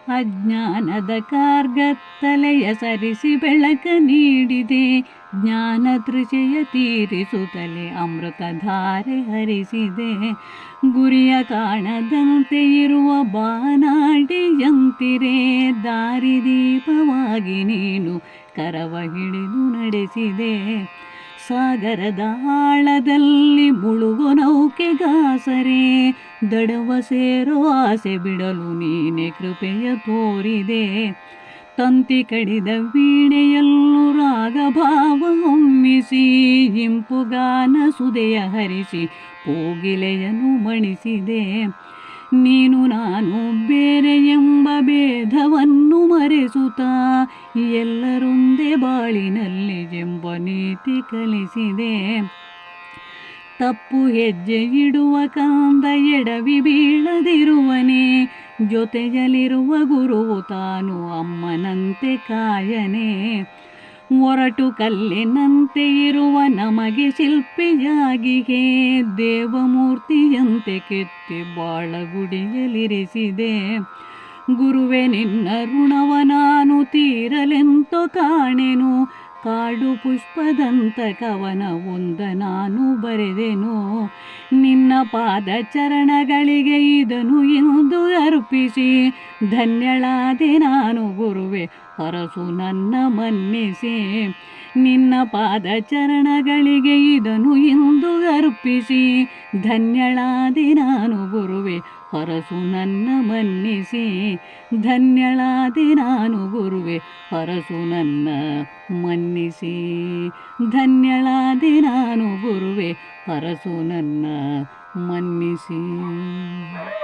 ಅಜ್ಞಾನದ ಕಾರ್ಗತ್ತಲೆಯ ಸರಿಸಿ ಬೆಳಕ ನೀಡಿದೆ, ಜ್ಞಾನ ತೃಷೆಯ ತೀರಿಸುತ್ತಲೇ ಅಮೃತಧಾರೆ ಹರಿಸಿದೆ. ಗುರಿಯ ಕಾಣದಂತೆ ಇರುವ ಬಾನಾಡಿಯಂತಿರೆ, ದಾರಿದೀಪವಾಗಿ ನೀನು ಕರವ ಹಿಡಿದು ನಡೆಸಿದೆ. ಸಾಗರದ ಆಳದಲ್ಲಿ ಮುಳುಗು ನೌಕೆಗಾಸರೆ, ದಡವ ಸೇರೋ ಆಸೆ ಬಿಡಲು ನೀನೆ ಕೃಪೆಯ ತೋರಿದೆ. ತಂತಿ ಕಡಿದ ವೀಣೆಯಲ್ಲೂ ರಾಗಭಾವ ಹೊಮ್ಮಿಸಿ, ಇಂಪುಗಾನ ಸುದೆಯ ಹರಿಸಿ ಕೋಗಿಲೆಯನ್ನು ಮಣಿಸಿದೆ. ನೀನು ನಾನು ಬೇರೆ ಎಂಬ ಭೇದವನ್ನು ಮರೆಸುತ್ತಾ, ಎಲ್ಲರೊಂದೇ ಬಾಳಿನಲ್ಲಿ ಎಂಬ ನೀತಿ ಕಲಿಸಿದೆ. ತಪ್ಪು ಹೆಜ್ಜೆ ಇಡುವ ಕಂದ ಎಡವಿ ಬೀಳದಿರುವನೇ, ಜೊತೆಯಲ್ಲಿರುವ ಗುರುವು ತಾನು ಅಮ್ಮನಂತೆ ಕಾಯನೆ. ಒರಟು ಕಲ್ಲಿನಂತೆ ಇರುವ ನಮಗೆ ಶಿಲ್ಪಿಯಾಗಿಯೇ, ದೇವಮೂರ್ತಿಯಂತೆ ಕೆತ್ತಿ ಬಾಳಗುಡಿಯಲಿರಿಸಿದೆ. ಗುರುವೆ ನಿನ್ನ ಋಣವ ನಾನು ತೀರಲೆಂತೋ ಕಾಣೆನು, ಕಾಡು ಪುಷ್ಪದಂತ ಕವನ ಒಂದ ನಾನು ಬರೆದೆನು. ನಿನ್ನ ಪಾದ ಚರಣಗಳಿಗೆ ಇದನ್ನು ಇಂದು ಅರ್ಪಿಸಿ, ಧನ್ಯಳಾದೆ ನಾನು ಗುರುವೆ ಹರಸು ನನ್ನ ಮನ್ನಿಸಿ. ನಿನ್ನ ಪಾದ ಚರಣಗಳಿಗೆ ಇದನ್ನು ಇಂದು ಅರ್ಪಿಸಿ, ಧನ್ಯಳಾದೆ ನಾನು ಗುರುವೆ ಹರಸು ನನ್ನ ಮನ್ನಿಸಿ. ಧನ್ಯಳಾದೆ ನಾನು ಗುರುವೆ ಹರಸು ನನ್ನ ಮನ್ನಿಸಿ. ಧನ್ಯಳಾದೆ ನಾನು ಗುರುವೆ ಹರಸು ನನ್ನ ಮನ್ನಿಸಿ.